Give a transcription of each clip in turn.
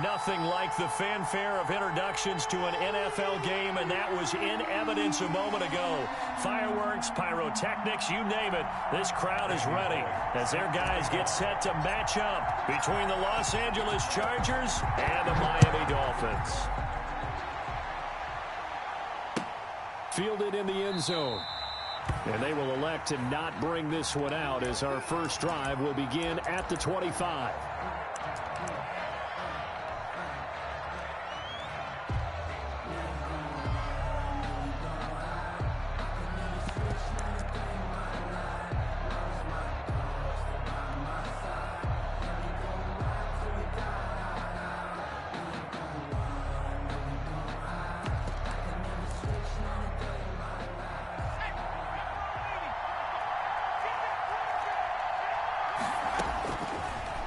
Nothing like the fanfare of introductions to an NFL game, and that was in evidence a moment ago. Fireworks, pyrotechnics, you name it. This crowd is ready as their guys get set to match up between the Los Angeles Chargers and the Miami Dolphins. Fielded in the end zone. And they will elect to not bring this one out as our first drive will begin at the 25.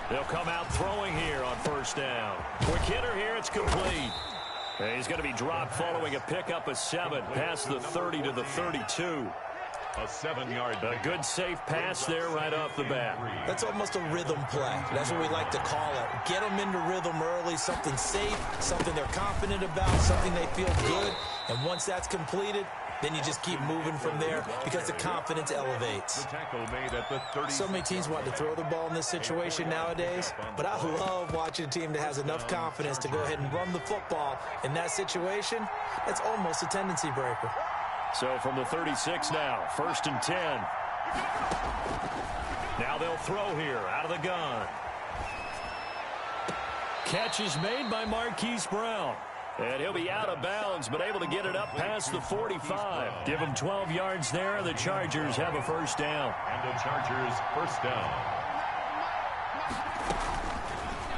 They'll come out throwing here on first down. Quick hitter here, it's complete. And he's going to be dropped following a pickup of 7 past the 30 to the 32. A 7-yard. A good safe pass there right off the bat. That's almost a rhythm play. That's what we like to call it. Get them into rhythm early, something safe, something they're confident about, something they feel good. And once that's completed, then you just keep moving from there because the confidence elevates. So many teams want to throw the ball in this situation nowadays, but I love watching a team that has enough confidence to go ahead and run the football. In that situation, that's almost a tendency breaker. So from the 36 now, 1st and 10. Now they'll throw here out of the gun. Catch is made by Marquise Brown. And he'll be out of bounds, but able to get it up past the 45. Give him 12 yards there. The Chargers have a first down. And the Chargers first down.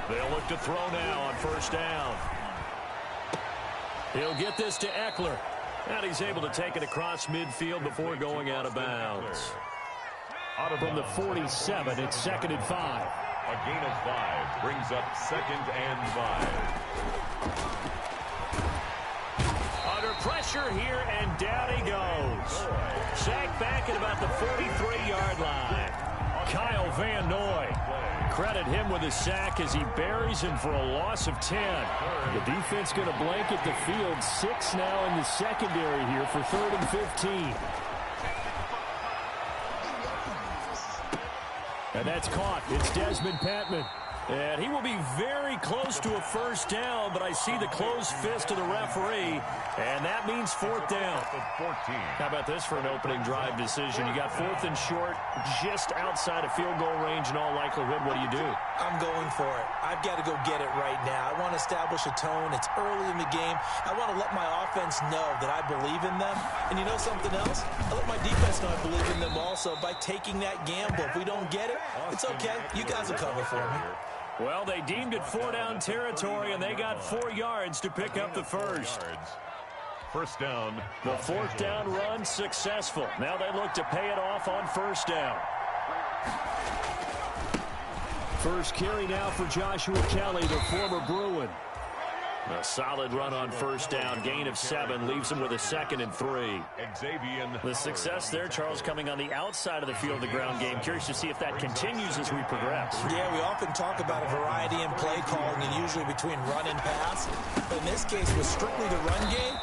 They'll look to throw now on first down. He'll get this to Eckler. And he's able to take it across midfield before going out of bounds. From the 47, it's 2nd and 5. A gain of 5 brings up 2nd and 5. Pressure here, and down he goes. Sacked back at about the 43-yard line. Kyle Van Noy. Credit him with a sack as he buries him for a loss of 10. The defense going to blanket the field. 6 now in the secondary here for 3rd and 15. And that's caught. It's Desmond Patman. And he will be very close to a first down, but I see the closed fist of the referee, and that means 4th down. How about this for an opening drive decision? You got 4th and short, just outside of field goal range in all likelihood. What do? I'm going for it. I've got to go get it right now. I want to establish a tone. It's early in the game. I want to let my offense know that I believe in them. And you know something else? I let my defense know I believe in them also by taking that gamble. If we don't get it, it's okay. You guys will cover for me. Well, they deemed it 4-down territory, and they got 4 yards to pick up the first. First down. The 4th down run successful. Now they look to pay it off on first down. First carry now for Joshua Kelly, the former Bruin. A solid run on first down. Gain of 7 leaves him with a 2nd and 3. The success there, Charles, coming on the outside of the field, the ground game. Curious to see if that continues as we progress. Yeah, we often talk about a variety in play calling and usually between run and pass. But in this case, with strictly the run game,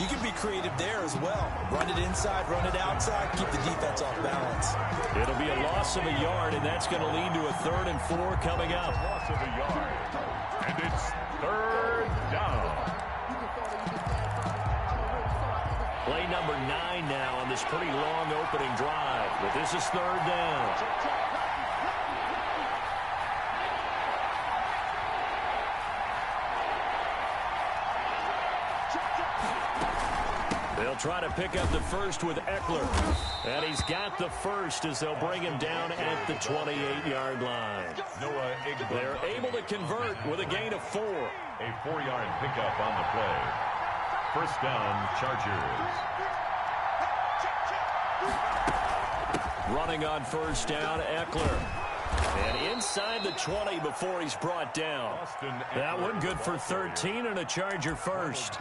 you can be creative there as well. Run it inside, run it outside, keep the defense off balance. It'll be a loss of a yard, and that's going to lead to a 3rd and 4 coming up. Loss of a yard. And it's 3rd down. Play number 9 now on this pretty long opening drive. But this is 3rd down. They'll try to pick up the first with Eckler. And he's got the first as they'll bring him down at the 28-yard line. They're able to convert with a gain of 4. A 4-yard pickup on the play. First down, Chargers. Running on first down, Eckler. And inside the 20 before he's brought down. That one good for 13 and a Charger first.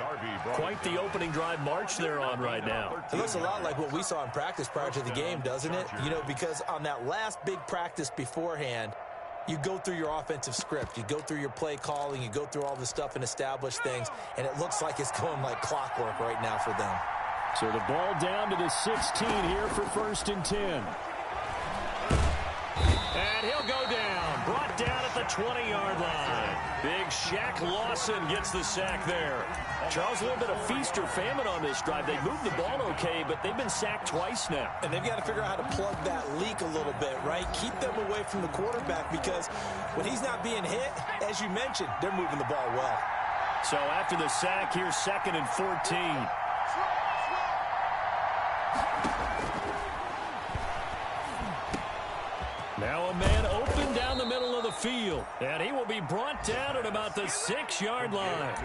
Quite the opening drive march they're on right now. It looks a lot like what we saw in practice prior to the game, doesn't it? You know, because on that last big practice beforehand, you go through your offensive script. You go through your play calling. You go through all the stuff and establish things, and it looks like it's going like clockwork right now for them. So the ball down to the 16 here for 1st and 10. And he'll go down. Brought down at the 20-yard line. Big Shaq Lawson gets the sack there. Charles, a little bit of feast or famine on this drive. They moved the ball okay, but they've been sacked twice now. And they've got to figure out how to plug that leak a little bit, right? Keep them away from the quarterback because when he's not being hit, as you mentioned, they're moving the ball well. So after the sack, here's 2nd and 14. Now a man open down the middle of the field. And he will be brought down at about the 6-yard line.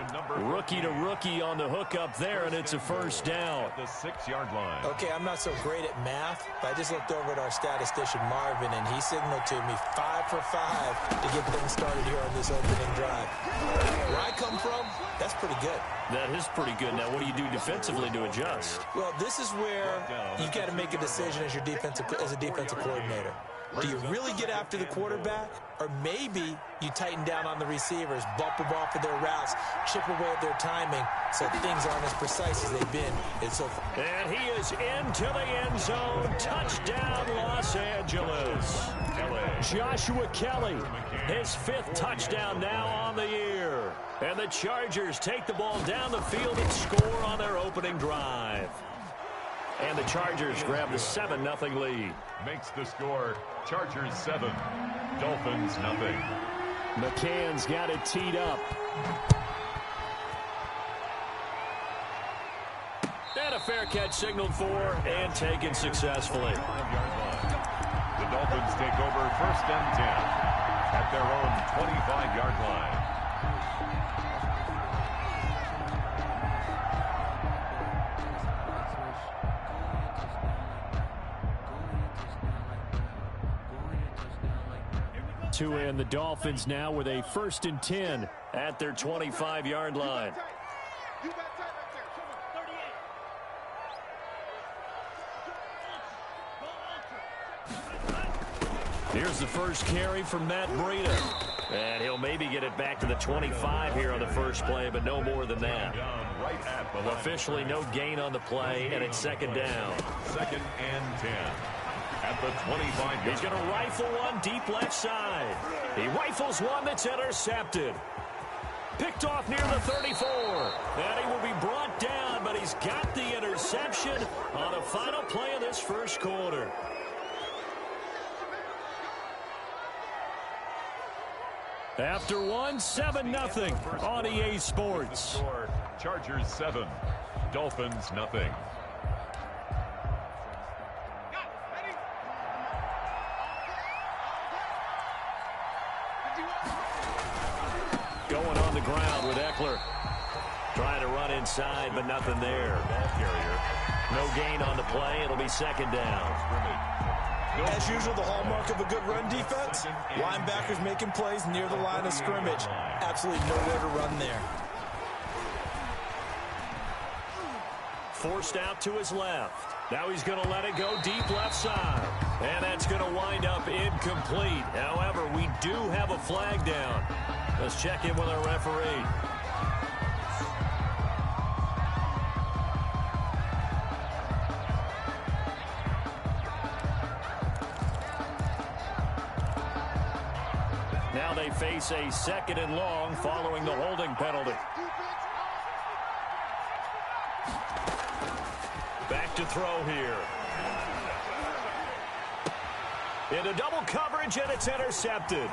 Rookie to rookie on the hook up there, and it's a 1st down. The 6-yard line. Okay, I'm not so great at math, but I just looked over at our statistician, Marvin, and he signaled to me 5 for 5 to get things started here on this opening drive. Where I come from, that's pretty good. That is pretty good. Now, what do you do defensively to adjust? Well, this is where you got to make a decision as a defensive coordinator. Do you really get after the quarterback? Or maybe you tighten down on the receivers, bump them off of their routes, chip away at their timing so things aren't as precise as they've been. And he is into the end zone. Touchdown, Los Angeles. Joshua Kelly, his 5th touchdown now on the year. And the Chargers take the ball down the field and score on their opening drive. And the Chargers grab the 7-0 lead. Makes the score Chargers 7, Dolphins 0. McCann's got it teed up. And a fair catch signaled for and taken successfully. The Dolphins take over 1st and 10 at their own 25-yard line. And the Dolphins now with a 1st and 10 at their 25-yard line. Here's the first carry from Matt Breida. And he'll maybe get it back to the 25 here on the first play, but no more than that. Officially no gain on the play, and it's 2nd down. 2nd and 10. At the 25. He's going to rifle one deep left side. He rifles one that's intercepted. Picked off near the 34. And he will be brought down, but he's got the interception on the final play of this first quarter. After one, 7-0 on EA Sports. Chargers 7, Dolphins 0. Going on the ground with Eckler. Trying to run inside, but nothing there. Ball carrier. No gain on the play. It'll be 2nd down. As usual, the hallmark of a good run defense, linebackers making plays near the line of scrimmage. Absolutely nowhere to run there. Forced out to his left. Now he's going to let it go deep left side. And that's going to wind up incomplete. However, we do have a flag down. Let's check in with our referee. Now they face a 2nd and long following the holding penalty. Back to throw here. Into double coverage, and it's intercepted.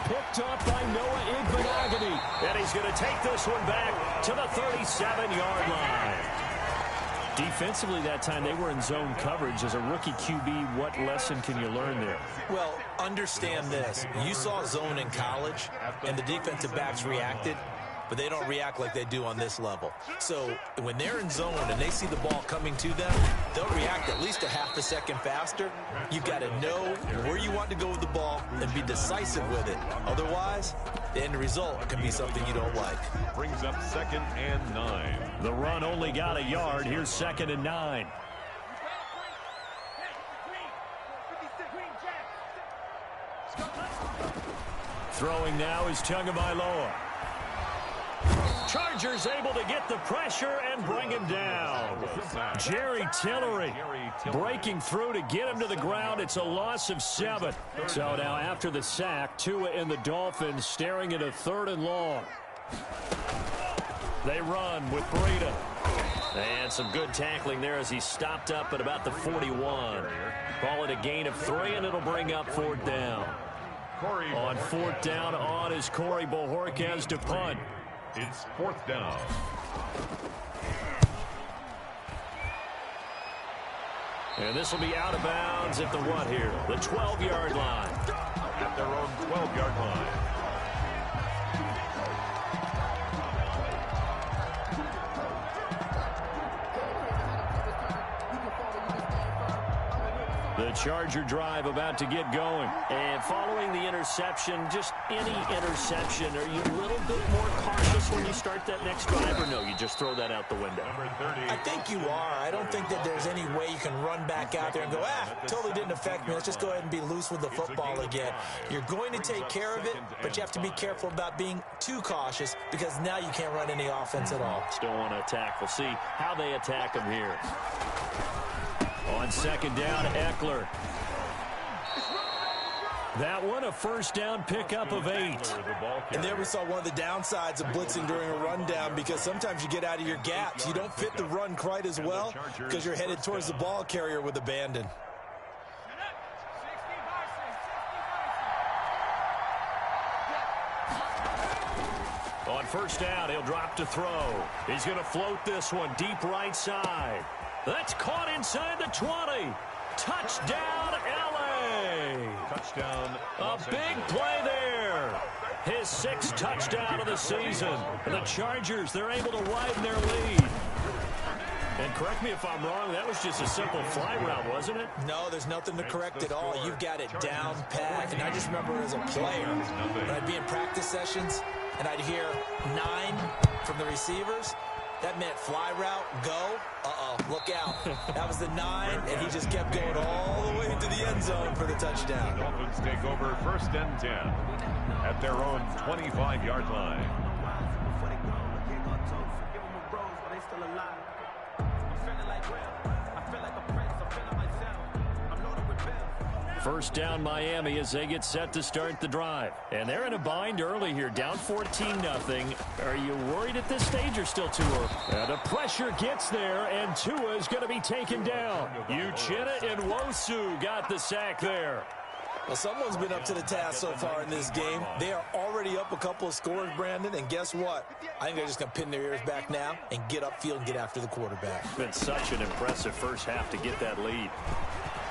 Picked off by Noah Igbenogany. And he's going to take this one back to the 37-yard line. Defensively that time, they were in zone coverage. As a rookie QB, what lesson can you learn there? Well, understand this. You saw zone in college, and the defensive backs reacted, but they don't react like they do on this level. So when they're in zone and they see the ball coming to them, they'll react at least a half a second faster. You've got to know where you want to go with the ball and be decisive with it. Otherwise, the end result can be something you don't like. Brings up 2nd and 9. The run only got a yard. Here's 2nd and 9. Throwing now is Tagovailoa. Chargers able to get the pressure and bring him down. Jerry Tillery breaking through to get him to the ground. It's a loss of 7. So now after the sack, Tua and the Dolphins staring at a 3rd and long. They run with Breida. And some good tackling there as he stopped up at about the 41. Call it a gain of 3, and it'll bring up 4th down. On 4th down, on is Corey Bojorquez to punt. It's 4th down. And this will be out of bounds at the what here? The 12-yard line. At their own 12-yard line. The Charger drive about to get going. And following the interception, just any interception, are you a little bit more cautious when you start that next drive, or no, you just throw that out the window? Number 30. I think you are. I don't think that there's any way you can run back out there and go, totally didn't affect me. Let's just go ahead and be loose with the football again. You're going to take care of it, but you have to be careful about being too cautious because now you can't run any offense at all. Still want to attack. We'll see how they attack him here. On 2nd down, Eckler. That one, a 1st down pickup of 8. And there we saw one of the downsides of blitzing during a rundown because sometimes you get out of your gaps. You don't fit the run quite as well because you're headed towards the ball carrier with abandon. On 1st down, he'll drop to throw. He's going to float this one deep right side. That's caught inside the 20. Touchdown, L.A. Touchdown. A big play there. His 6th touchdown of the season. The Chargers, they're able to widen their lead. And correct me if I'm wrong, that was just a simple fly route, wasn't it? No, there's nothing to correct at all. You've got it down pat. And I just remember as a player, when I'd be in practice sessions and I'd hear 9 from the receivers, that meant fly route, go, look out. That was the 9, and he just kept going all the way into the end zone for the touchdown. The Dolphins take over 1st and 10 at their own 25-yard line. First down, Miami, as they get set to start the drive. And they're in a bind early here, down 14-0. Are you worried at this stage or still too early? The pressure gets there, and Tua is going to be taken down. Uchenna Nwosu got the sack there. Well, someone's been up to the task so far in this game. They are already up a couple of scores, Brandon, and guess what? I think they're just going to pin their ears back now and get upfield and get after the quarterback. It's been such an impressive first half to get that lead.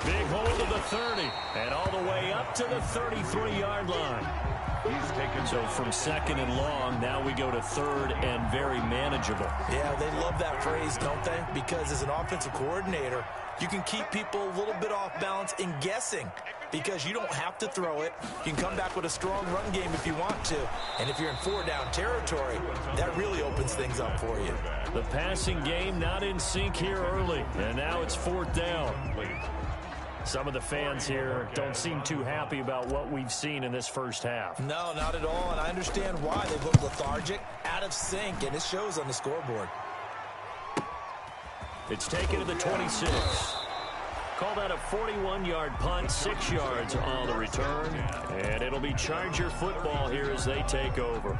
Big hold of the 30, and all the way up to the 33-yard line. He's taken. So from 2nd and long, now we go to 3rd and very manageable. Yeah, they love that phrase, don't they? Because as an offensive coordinator, you can keep people a little bit off balance in guessing because you don't have to throw it. You can come back with a strong run game if you want to. And if you're in 4-down territory, that really opens things up for you. The passing game not in sync here early, and now it's 4th down. Some of the fans here don't seem too happy about what we've seen in this first half. No, not at all, and I understand why. They look lethargic, out of sync, and it shows on the scoreboard. It's taken to the 26. Call that a 41-yard punt, 6 yards on the return. And it'll be Charger football here as they take over.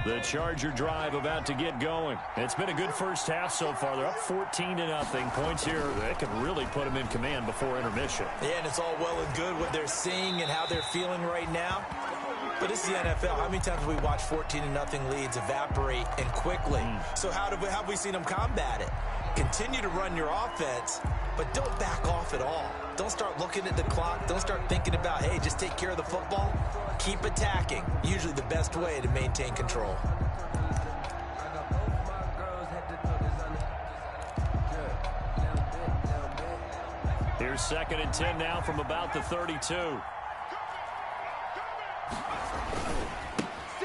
The Charger drive about to get going. It's been a good first half so far. They're up 14-0. Points here that could really put them in command before intermission. Yeah, and it's all well and good what they're seeing and how they're feeling right now. But it's the NFL. How many times have we watched 14-0 leads evaporate and quickly? So how have we seen them combat it? Continue to run your offense, but don't back off at all. Don't start looking at the clock. Don't start thinking about, hey, just take care of the football. Keep attacking. Usually the best way to maintain control. Here's 2nd and 10 now from about the 32.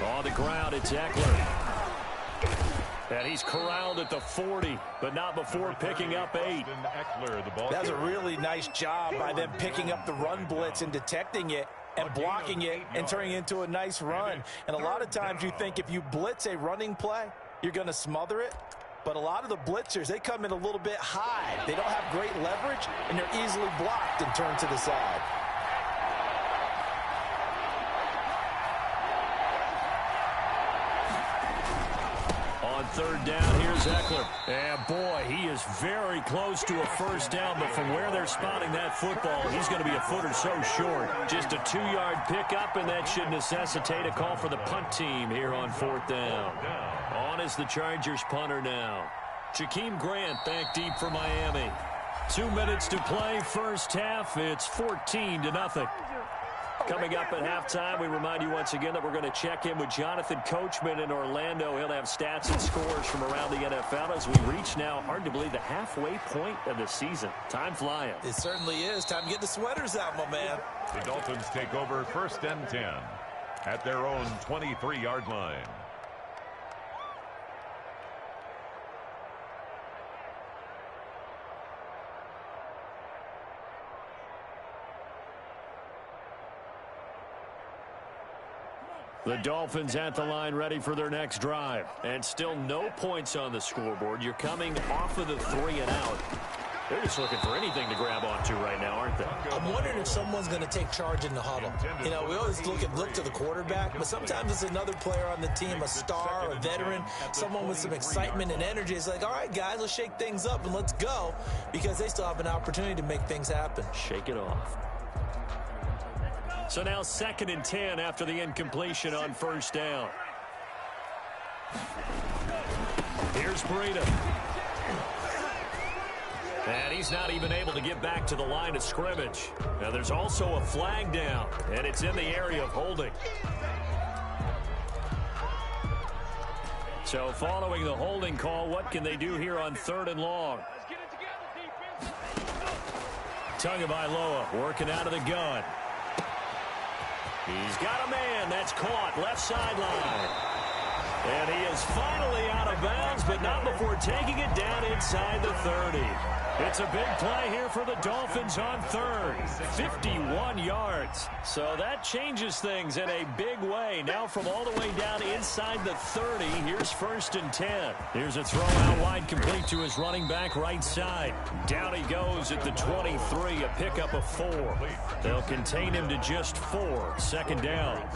On the ground, it's Eckler. And he's corralled at the 40, but not before picking up 8. That's a really nice job by them picking up the run blitz and detecting it and blocking it and turning it into a nice run. And a lot of times you think if you blitz a running play, you're going to smother it. But a lot of the blitzers, they come in a little bit high. They don't have great leverage, and they're easily blocked and turned to the side. On third down, here's Eckler. And boy, he is very close to a first down, but from where they're spotting that football, he's going to be a foot or so short. Just a 2-yard pickup, and that should necessitate a call for the punt team here on fourth down. On is the Chargers punter now. Jakeem Grant back deep for Miami. 2 minutes to play, first half. It's 14-0. Coming up at halftime, we remind you once again that we're going to check in with Jonathan Coachman in Orlando. He'll have stats and scores from around the NFL as we reach now, hard to believe, the halfway point of the season. Time flying. It certainly is. Time to get the sweaters out, my man. The Dolphins take over first and 10 at their own 23-yard line. The Dolphins at the line ready for their next drive. And still no points on the scoreboard. You're coming off of the 3 and out. They're just looking for anything to grab onto right now, aren't they? I'm wondering if someone's going to take charge in the huddle. You know, we always look to the quarterback, but sometimes it's another player on the team, a star, a veteran, someone with some excitement and energy. It's like, all right, guys, let's shake things up and let's go, because they still have an opportunity to make things happen. Shake it off. So now 2nd and 10 after the incompletion on first down. Here's Breida. And he's not even able to get back to the line of scrimmage. Now there's also a flag down, and it's in the area of holding. So following the holding call, what can they do here on 3rd and long? Tagovailoa working out of the gun. He's got a man. That's caught. Left sideline. And he is finally out of bounds, but not before taking it down inside the 30. It's a big play here for the Dolphins on 3rd. 51 yards. So that changes things in a big way. Now from all the way down inside the 30, here's 1st and 10. Here's a throw out wide, complete to his running back right side. Down he goes at the 23, a pickup of 4. They'll contain him to just 4. 2nd down.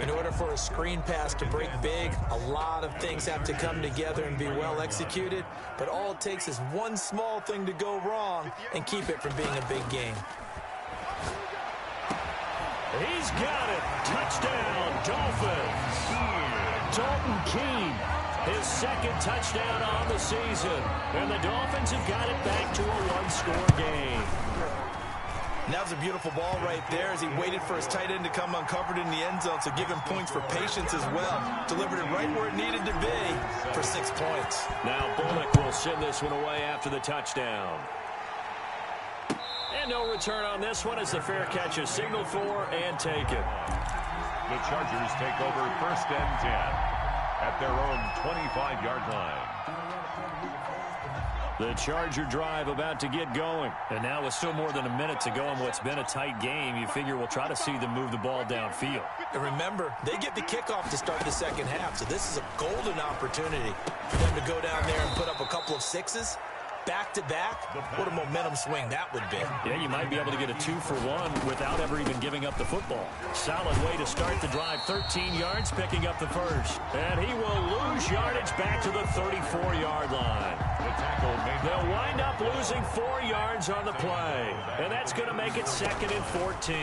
In order for a screen pass to break big, a lot of things have to come together and be well executed, but all it takes is one small thing to go wrong and keep it from being a big game. He's got it. Touchdown, Dolphins. Dalton Keene, his 2nd touchdown on the season. And the Dolphins have got it back to a one-score game. And that was a beautiful ball right there as he waited for his tight end to come uncovered in the end zone, so give him points for patience as well. Delivered it right where it needed to be for 6 points. Now Bullock will send this one away after the touchdown. And no return on this one as the fair catch is signaled for and taken. The Chargers take over first and 10 at their own 25-yard line. The Charger drive about to get going. And now with still more than a minute to go in what's been a tight game, you figure we'll try to see them move the ball downfield. And remember, they get the kickoff to start the 2nd half, so this is a golden opportunity for them to go down there and put up a couple of 6s. Back-to-back, what a momentum swing that would be. Yeah, you might be able to get a 2-for-1 without ever even giving up the football. Solid way to start the drive. 13 yards, picking up the first. And he will lose yardage back to the 34-yard line. They'll wind up losing 4 yards on the play. And that's going to make it 2nd and 14.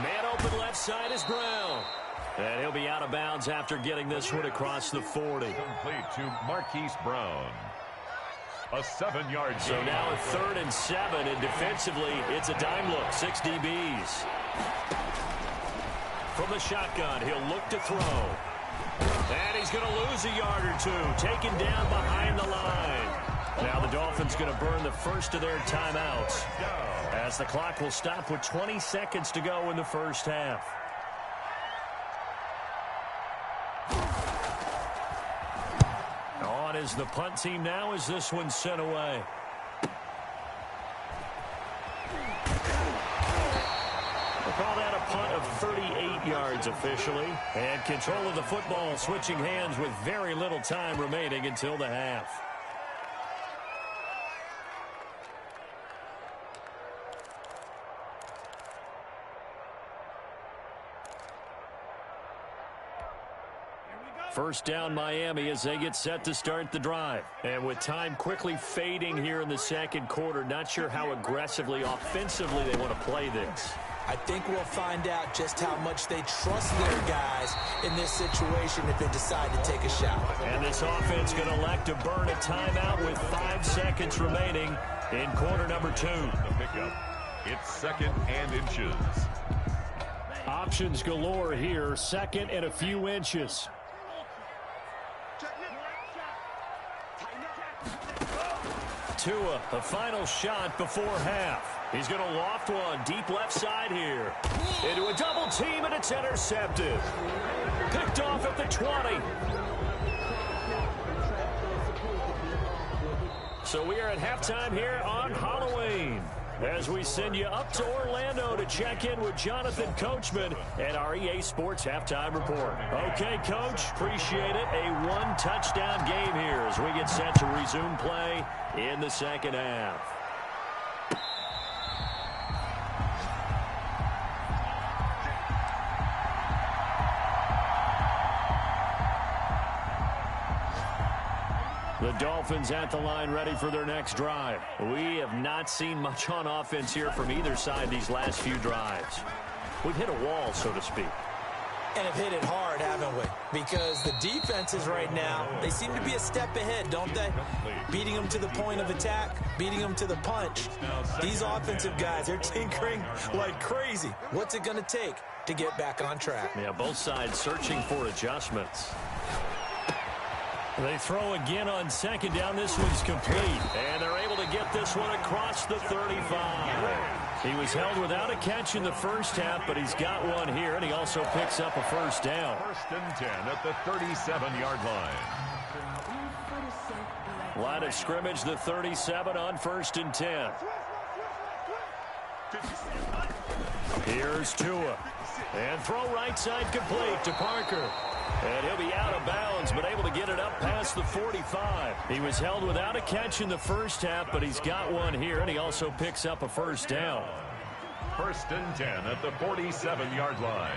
Man open left side is Brown. And he'll be out of bounds after getting this one across the 40. Complete to Marquise Brown. A 7-yard gain. So now a 3rd and 7, and defensively, it's a dime look. 6 DBs. From the shotgun, he'll look to throw. And he's going to lose a yard or 2. Taken down behind the line. Now the Dolphins going to burn the first of their timeouts, as the clock will stop with 20 seconds to go in the first half. as the punt team now as this one's sent away. We'll call that a punt of 38 yards officially. And control of the football switching hands with very little time remaining until the half. First down Miami as they get set to start the drive. And with time quickly fading here in the second quarter, not sure how aggressively, offensively they want to play this. I think we'll find out just how much they trust their guys in this situation if they decide to take a shot. And this offense going to elect to burn a timeout with 5 seconds remaining in quarter number 2. The pickup. It's 2nd and inches. Options galore here. Second and a few inches. Tua, a final shot before half. He's going to loft one deep left side here. Into a double team, and it's intercepted. Picked off at the 20. So we are at halftime here on Halloween, as we send you up to Orlando to check in with Jonathan Coachman at our EA Sports Halftime Report. Okay, Coach, appreciate it. A one-touchdown game here as we get set to resume play in the second half. The Dolphins at the line ready for their next drive. We have not seen much on offense here from either side these last few drives. We've hit a wall, so to speak. And have hit it hard, haven't we? Because the defenses right now, they seem to be a step ahead, don't they? Beating them to the point of attack, beating them to the punch. These offensive guys, they're tinkering like crazy. What's it going to take to get back on track? Yeah, both sides searching for adjustments. They throw again on second down. This one's complete. And they're able to get this one across the 35. He was held without a catch in the first half, but he's got one here, and he also picks up a first down. 1st and 10 at the 37-yard line. Line of scrimmage, the 37 on 1st and 10. Here's Tua. And throw right side complete to Parker. And he'll be out of bounds, but able to get it up past the 45. He was held without a catch in the first half, but he's got one here, and he also picks up a first down. 1st and 10 at the 47-yard line.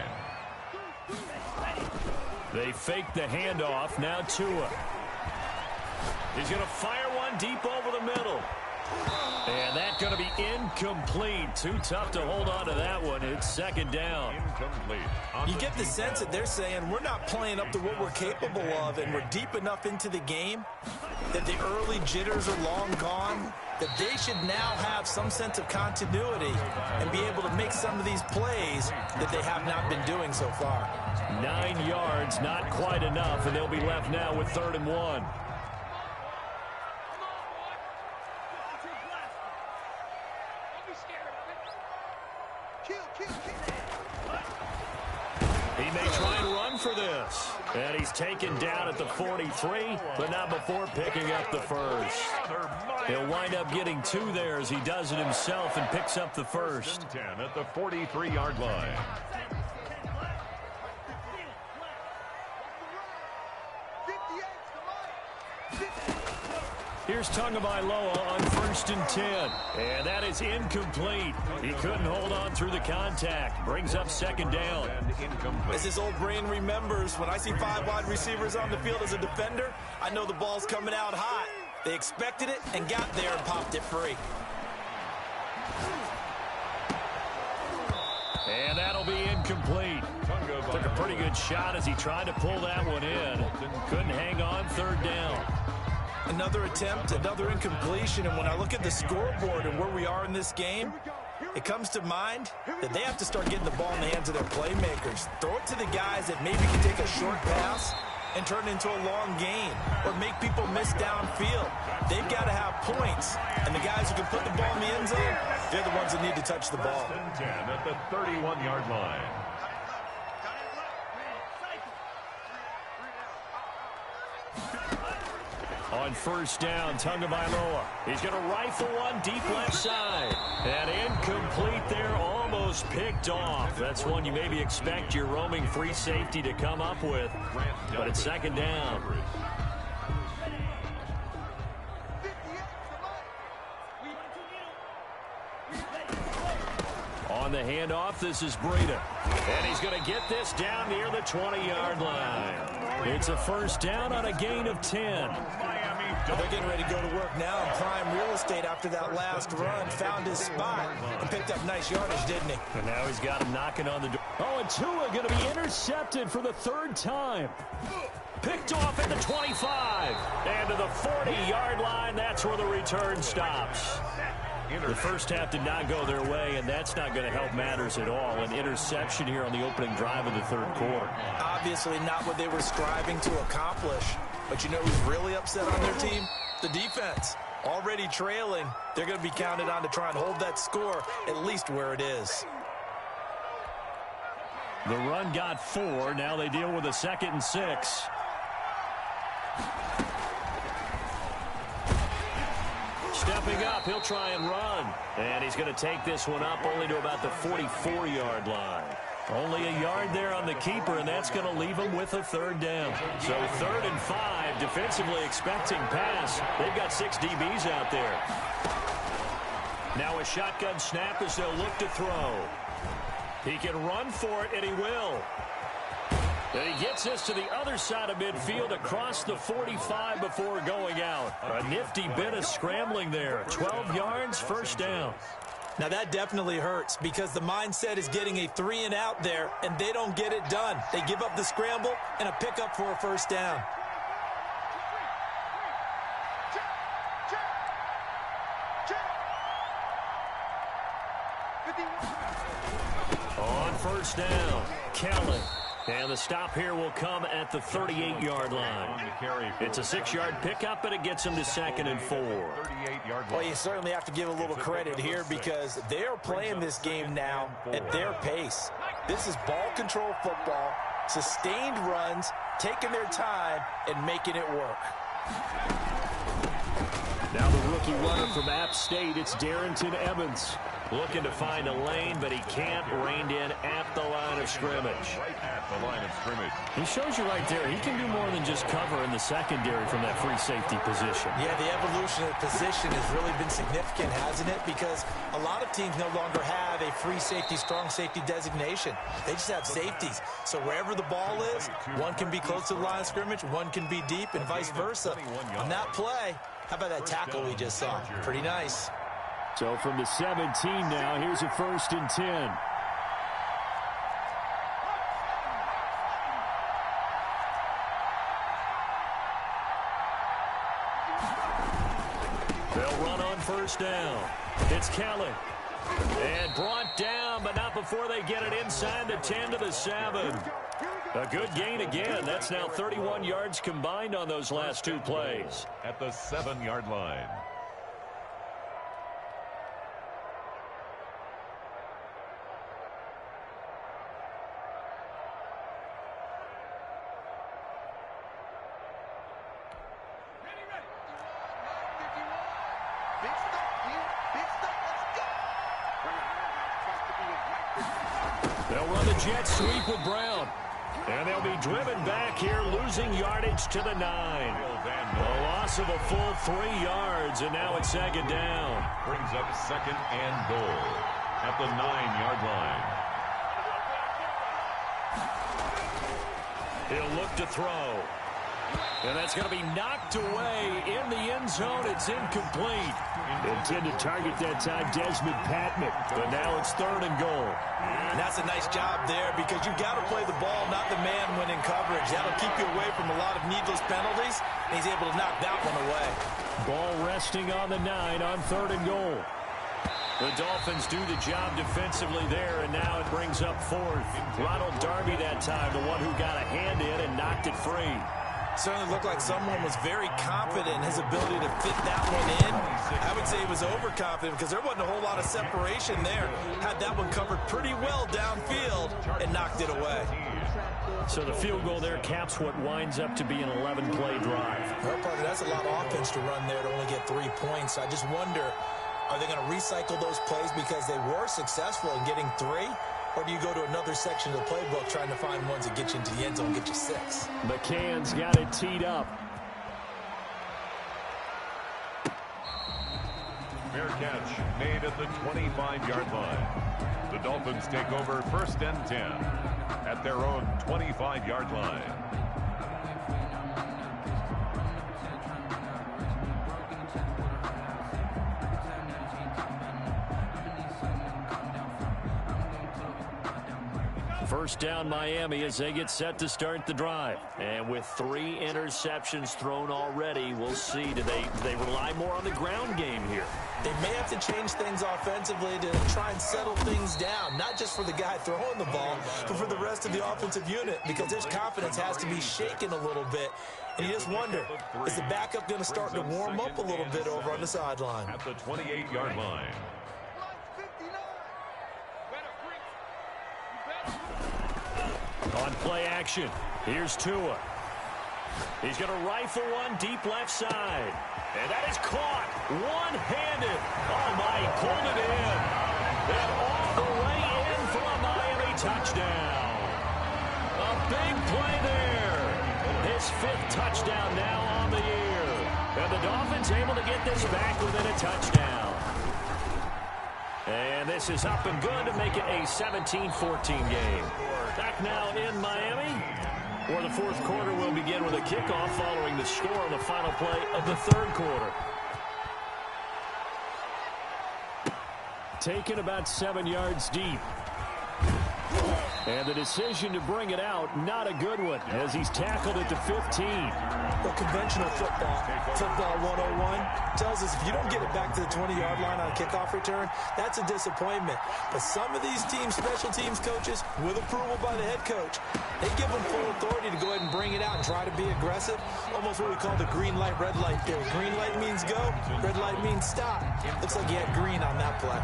They fake the handoff. Now Tua. He's going to fire one deep over the middle. And that's going to be incomplete. Too tough to hold on to that one. It's second down. Incomplete. You get the sense that they're saying we're not playing up to what we're capable of, and we're deep enough into the game that the early jitters are long gone, that they should now have some sense of continuity and be able to make some of these plays that they have not been doing so far. 9 yards, not quite enough, and they'll be left now with 3rd and 1. He may try and run for this. And he's taken down at the 43, but not before picking up the first. He'll wind up getting 2 there as he does it himself and picks up the first. 10 at the 43-yard line. Here's Tagovailoa on 1st and 10. And that is incomplete. He couldn't hold on through the contact. Brings up second down. As his old brain remembers, when I see 5 wide receivers on the field as a defender, I know the ball's coming out hot. They expected it and got there and popped it free. And that'll be incomplete. Took a pretty good shot as he tried to pull that one in. Couldn't hang on, 3rd down. Another attempt, another incompletion, and when I look at the scoreboard and where we are in this game, it comes to mind that they have to start getting the ball in the hands of their playmakers. Throw it to the guys that maybe can take a short pass and turn it into a long gain or make people miss downfield. They've got to have points, and the guys who can put the ball in the end zone, they're the ones that need to touch the ball. 1st and 10 at the 31-yard line. On on first down, Tagovailoa. He's going to rifle one deep left side. And incomplete there, almost picked off. That's one you maybe expect your roaming free safety to come up with. But it's second down. On the handoff, this is Breida. And he's going to get this down near the 20-yard line. It's a first down on a gain of 10. They're getting ready to go to work now in prime real estate after that last run. Found his spot and picked up nice yardage, didn't he? And now he's got him knocking on the door. Oh, and Tua going to be intercepted for the third time. Picked off at the 25. And to the 40-yard line, that's where the return stops. The first half did not go their way, and that's not going to help matters at all. An interception here on the opening drive of the third quarter. Obviously not what they were striving to accomplish. But you know who's really upset on their team? The defense. Already trailing. They're going to be counted on to try and hold that score at least where it is. The run got 4. Now they deal with a 2nd and 6. Stepping up, he'll try and run. And he's going to take this one up only to about the 44-yard line. Only a yard there on the keeper, and that's going to leave him with a third down. So 3rd and 5, defensively expecting pass. They've got 6 DBs out there. Now a shotgun snap as they'll look to throw. He can run for it, and he will. And he gets this to the other side of midfield across the 45 before going out. A nifty bit of scrambling there. 12 yards, first down. Now that definitely hurts because the mindset is getting a 3-and-out there, and they don't get it done. They give up the scramble and a pickup for a first down. On first down, Kelly. And the stop here will come at the 38-yard line. It's a 6-yard pickup, and it gets him to 2nd and 4. Well, you certainly have to give a little credit here because they're playing this game now at their pace. This is ball control football, sustained runs, taking their time, and making it work. Now the rookie runner from App State, it's Darrington Evans. Looking to find a lane, but he can't. Reined in at the line of scrimmage. Right at the line of scrimmage. He shows you right there, he can do more than just cover in the secondary from that free safety position. Yeah, the evolution of the position has really been significant, hasn't it? Because a lot of teams no longer have a free safety, strong safety designation. They just have safeties. So wherever the ball is, one can be close to the line of scrimmage, one can be deep, and vice versa. On that play, how about that tackle we just saw? Pretty nice. So from the 17 now, here's a 1st and 10. They'll run on first down. It's Kelly. And brought down, but not before they get it inside the 10 to the 7. A good gain again. That's now 31 yards combined on those last 2 plays. At the 7-yard line. They'll run the jet sweep with Brown. And they'll be driven back here, losing yardage to the 9. A loss of a full 3 yards, and now it's 2nd down. Brings up 2nd and goal at the 9-yard line. He'll look to throw. And that's going to be knocked away in the end zone. It's incomplete. Intended target that time, Desmond Patman. But now it's 3rd and goal. And that's a nice job there because you've got to play the ball, not the man when in coverage. That'll keep you away from a lot of needless penalties, and he's able to knock that one away. Ball resting on the 9 on 3rd and goal. The Dolphins do the job defensively there, and now it brings up 4th. Ronald Darby that time, the one who got a hand in and knocked it free. Certainly looked like someone was very confident in his ability to fit that one in. I would say he was overconfident because there wasn't a whole lot of separation there. Had that one covered pretty well downfield and knocked it away. So the field goal there caps what winds up to be an 11-play drive. Well, partner, That's a lot of offense to run there to only get 3 points. I just wonder, are they going to recycle those plays because they were successful in getting 3? Or do you go to another section of the playbook trying to find ones that get you into the end zone and get you 6? McCann's got it teed up. Fair catch made at the 25-yard line. The Dolphins take over 1st and 10 at their own 25-yard line. First down Miami as they get set to start the drive. And with 3 interceptions thrown already, we'll see. Do they rely more on the ground game here? They may have to change things offensively to try and settle things down, not just for the guy throwing the ball, but for the rest of the offensive unit, because their confidence has to be shaken a little bit. And you just wonder, is the backup going to start to warm up a little bit over on the sideline? At the 28-yard line. On play action, here's Tua. He's going to rifle one deep left side. And that is caught one-handed. Oh, my, he pulled it in. And all the way in for a Miami touchdown. A big play there. His 5th touchdown now on the year. And the Dolphins able to get this back within a touchdown. And this is up and good to make it a 17-14 game. Back now in Miami, where the 4th quarter will begin with a kickoff following the score on the final play of the 3rd quarter. Taken about 7 yards deep. And the decision to bring it out, not a good one, as he's tackled at the 15. Well, conventional football 101, tells us if you don't get it back to the 20-yard line on a kickoff return, that's a disappointment. But some of these teams, special teams coaches, with approval by the head coach, they give them full authority to go ahead and bring it out and try to be aggressive. Almost what we call the green light, red light theory. Green light means go, red light means stop. Looks like he had green on that play.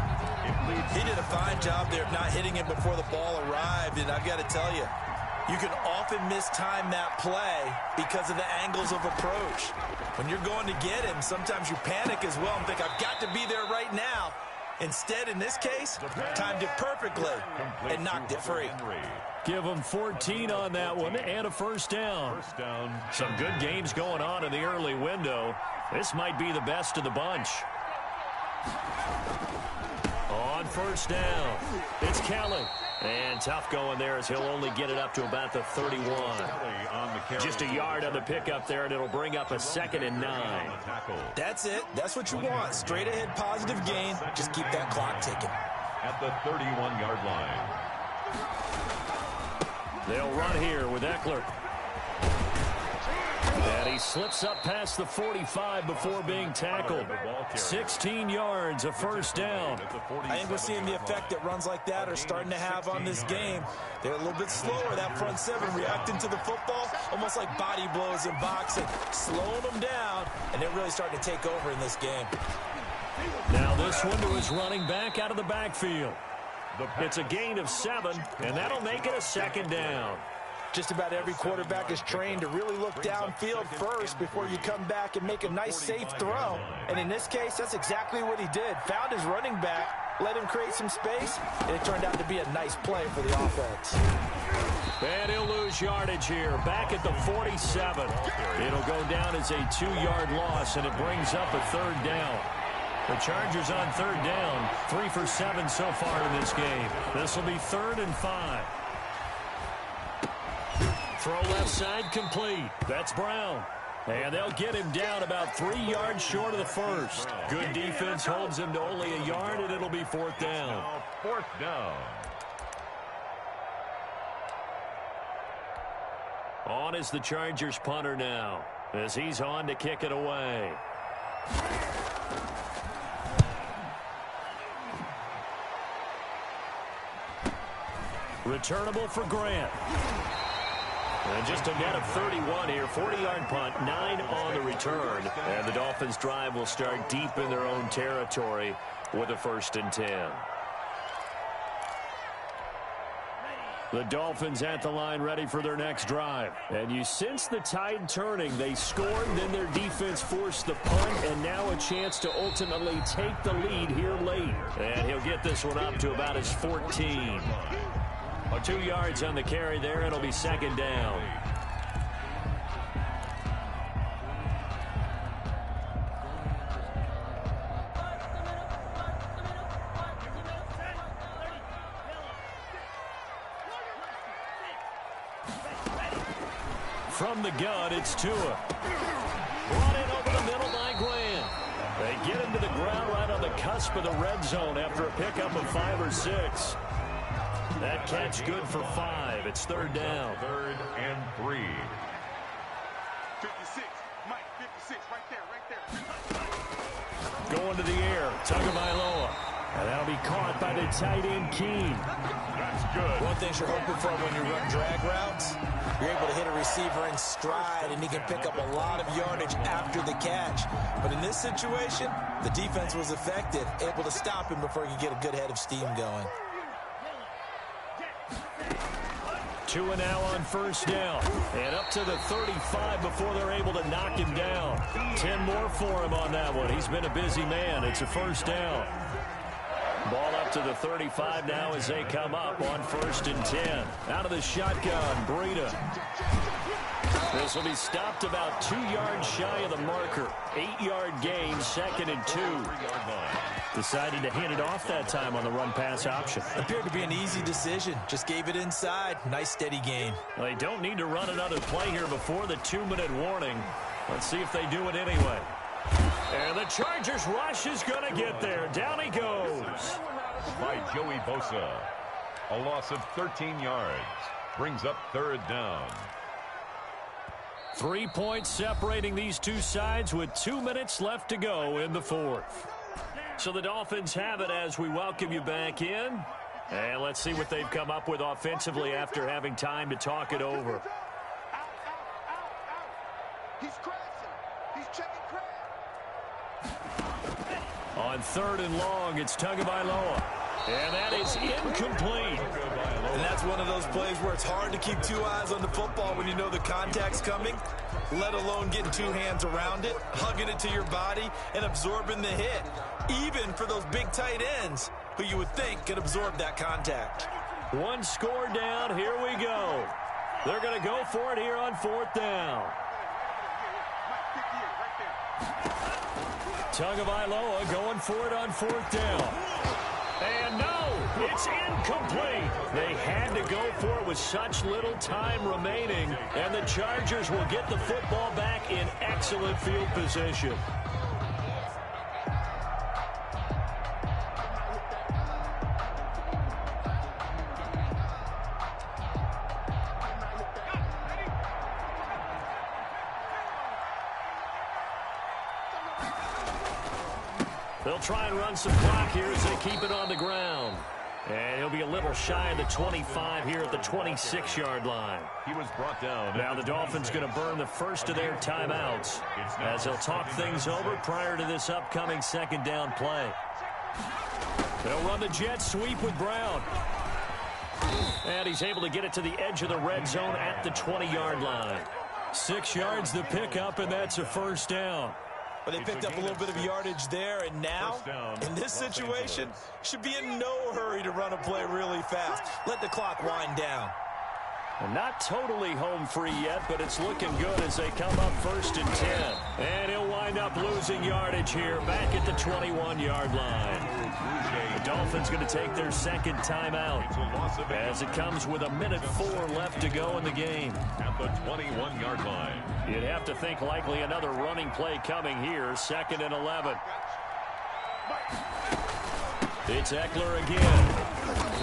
He did a fine job there of not hitting it before the ball arrived, and I've got to tell you, you can often mistime that play because of the angles of approach. When you're going to get him, sometimes you panic as well and think, I've got to be there right now. Instead, in this case, timed it perfectly and knocked it free. Give them 14 on that one and a first down. Some good games going on in the early window. This might be the best of the bunch. On first down, it's Kelly. And tough going there as he'll only get it up to about the 31. Just a yard on the pickup there, and it'll bring up a 2nd and 9. That's it. That's what you want. Straight ahead positive gain. Just keep that clock ticking. At the 31-yard line. They'll run here with Eckler. And he slips up past the 45 before being tackled. 16 yards, a first down. I think we're seeing the effect that runs like that are starting to have on this game. They're a little bit slower, that front 7, reacting to the football, almost like body blows in boxing, slowing them down, and they're really starting to take over in this game. Now this one to his running back out of the backfield. It's a gain of 7, and that'll make it a 2nd down. Just about every quarterback is trained to really look downfield first before you come back and make a nice, safe throw. And in this case, that's exactly what he did. Found his running back, let him create some space, and it turned out to be a nice play for the offense. And he'll lose yardage here, back at the 47. It'll go down as a 2-yard loss, and it brings up a 3rd down. The Chargers on 3rd down, 3 for 7 so far in this game. This will be 3rd and 5. Throw left side complete. That's Brown. And they'll get him down about 3 yards short of the first. Good defense holds him to only a yard, and it'll be 4th down. 4th down. On is the Chargers punter now, as he's on to kick it away. Returnable for Grant. And just a net of 31 here, 40-yard punt, 9 on the return. And the Dolphins' drive will start deep in their own territory with a 1st and 10. The Dolphins at the line ready for their next drive. And you sense the tide turning. They scored, then their defense forced the punt, and now a chance to ultimately take the lead here late. And he'll get this one up to about his 14. 2 yards on the carry there. It'll be second down. From the gun, it's Tua. Brought in over the middle by Glenn. They get him to the ground right on the cusp of the red zone after a pickup of 5 or 6. That catch good for 5. It's third down. 3rd and 3. 56. Mike, 56. Right there. Going to the air. Tagovailoa. And that'll be caught by the tight end, Keene. That's good. One thing you're hoping for when you run drag routes, you're able to hit a receiver in stride, and he can pick up a lot of yardage after the catch. But in this situation, the defense was effective, able to stop him before he could get a good head of steam going. Tua now on first down. And up to the 35 before they're able to knock him down. 10 more for him on that one. He's been a busy man. It's a first down. Ball up to the 35 now as they come up on 1st and 10. Out of the shotgun, Breida. This will be stopped about 2 yards shy of the marker. 8-yard gain, 2nd and 2. Decided to hand it off that time on the run-pass option. Appeared to be an easy decision. Just gave it inside. Nice steady gain. Well, they don't need to run another play here before the 2-minute warning. Let's see if they do it anyway. And the Chargers rush is going to get there. Down he goes. By Joey Bosa. A loss of 13 yards. Brings up 3rd down. 3 points separating these two sides with 2 minutes left to go in the 4th. So the Dolphins have it as we welcome you back in. And let's see what they've come up with offensively after having time to talk it over. He's crashing. He's checking crash. On 3rd and long, it's Tagovailoa. And that is incomplete. And that's one of those plays where it's hard to keep 2 eyes on the football when you know the contact's coming, let alone getting 2 hands around it, hugging it to your body, and absorbing the hit. Even for those big tight ends who you would think could absorb that contact. 1 score down. Here we go. They're going to go for it here on 4th down. Tagovailoa going for it on 4th down. And no, it's incomplete. They had to go for it with such little time remaining. And the Chargers will get the football back in excellent field position. They'll try and run some clock here as they keep it on the ground. And he'll be a little shy of the 25 here at the 26-yard line. He was brought down. Now the Dolphins going to burn the first of their timeouts as they'll talk things over prior to this upcoming 2nd down play. They'll run the jet sweep with Brown. And he's able to get it to the edge of the red zone at the 20-yard line. 6 yards the pickup, and that's a first down. But they picked up a little bit of yardage there, and now, in this situation, should be in no hurry to run a play really fast. Let the clock wind down. Well, not totally home free yet, but it's looking good as they come up 1st and 10. And he'll wind up losing yardage here back at the 21-yard line. The Dolphins going to take their 2nd timeout as it comes with 1:04 left to go in the game. At the 21-yard line. You'd have to think likely another running play coming here, 2nd and 11. It's Eckler again.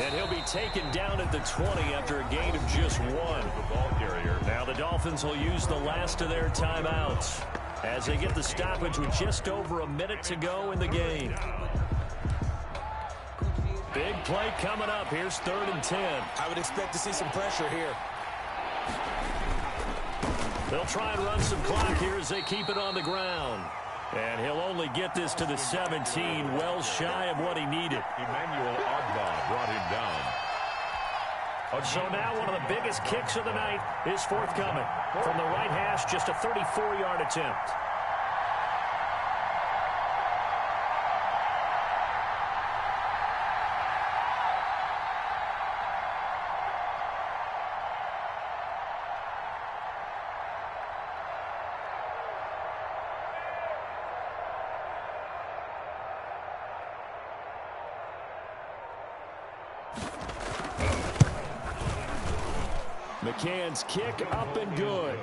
And he'll be taken down at the 20 after a gain of just 1. The ball carrier. Now the Dolphins will use the last of their timeouts as they get the stoppage with just over a minute to go in the game. Big play coming up. Here's 3rd and 10. I would expect to see some pressure here. They'll try and run some clock here as they keep it on the ground. And he'll only get this to the 17, well shy of what he needed. Emmanuel Ogbah brought him down. So now one of the biggest kicks of the night is forthcoming. From the right hash, just a 34-yard attempt. McCann's kick up and good.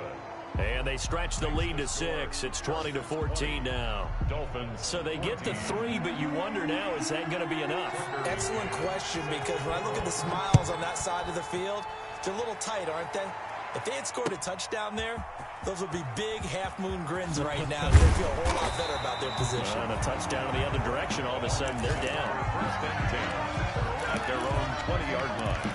And they stretch the lead to 6. It's 20-14 now. Dolphins. So they get to 3, but you wonder now, is that going to be enough? Excellent question, because when I look at the smiles on that side of the field, they're a little tight, aren't they? If they had scored a touchdown there, those would be big half-moon grins right now. They feel a whole lot better about their position. And a touchdown in the other direction, all of a sudden they're down. First and 10 at their own 20-yard line.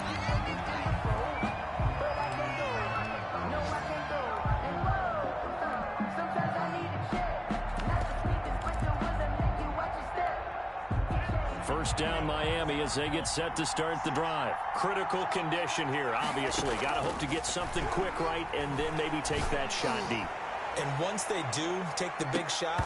First down Miami as they get set to start the drive. Critical condition here, obviously. Got to hope to get something quick right and then maybe take that shot deep. And once they do take the big shot,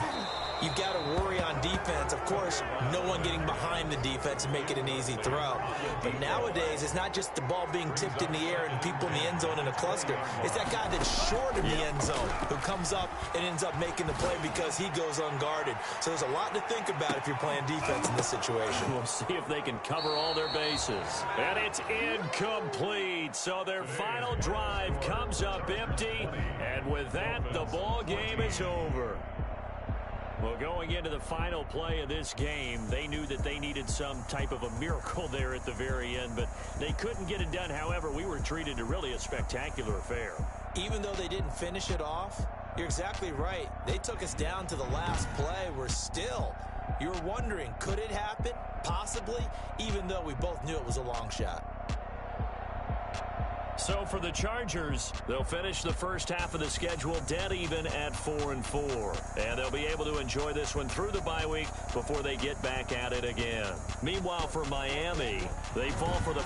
you've got to worry on defense. Of course, no one getting behind the defense and make it an easy throw. But nowadays, it's not just the ball being tipped in the air and people in the end zone in a cluster. It's that guy that's short in the end zone who comes up and ends up making the play because he goes unguarded. So there's a lot to think about if you're playing defense in this situation. We'll see if they can cover all their bases. And it's incomplete. So their final drive comes up empty. And with that, the ball game is over. Well, going into the final play of this game, they knew that they needed some type of a miracle there at the very end, but they couldn't get it done. However, we were treated to really a spectacular affair. Even though they didn't finish it off, you're exactly right. They took us down to the last play. We're still, you were wondering, could it happen? Possibly, even though we both knew it was a long shot. So for the Chargers, they'll finish the first half of the schedule dead even at 4-4. And they'll be able to enjoy this one through the bye week before they get back at it again. Meanwhile, for Miami, they fall for the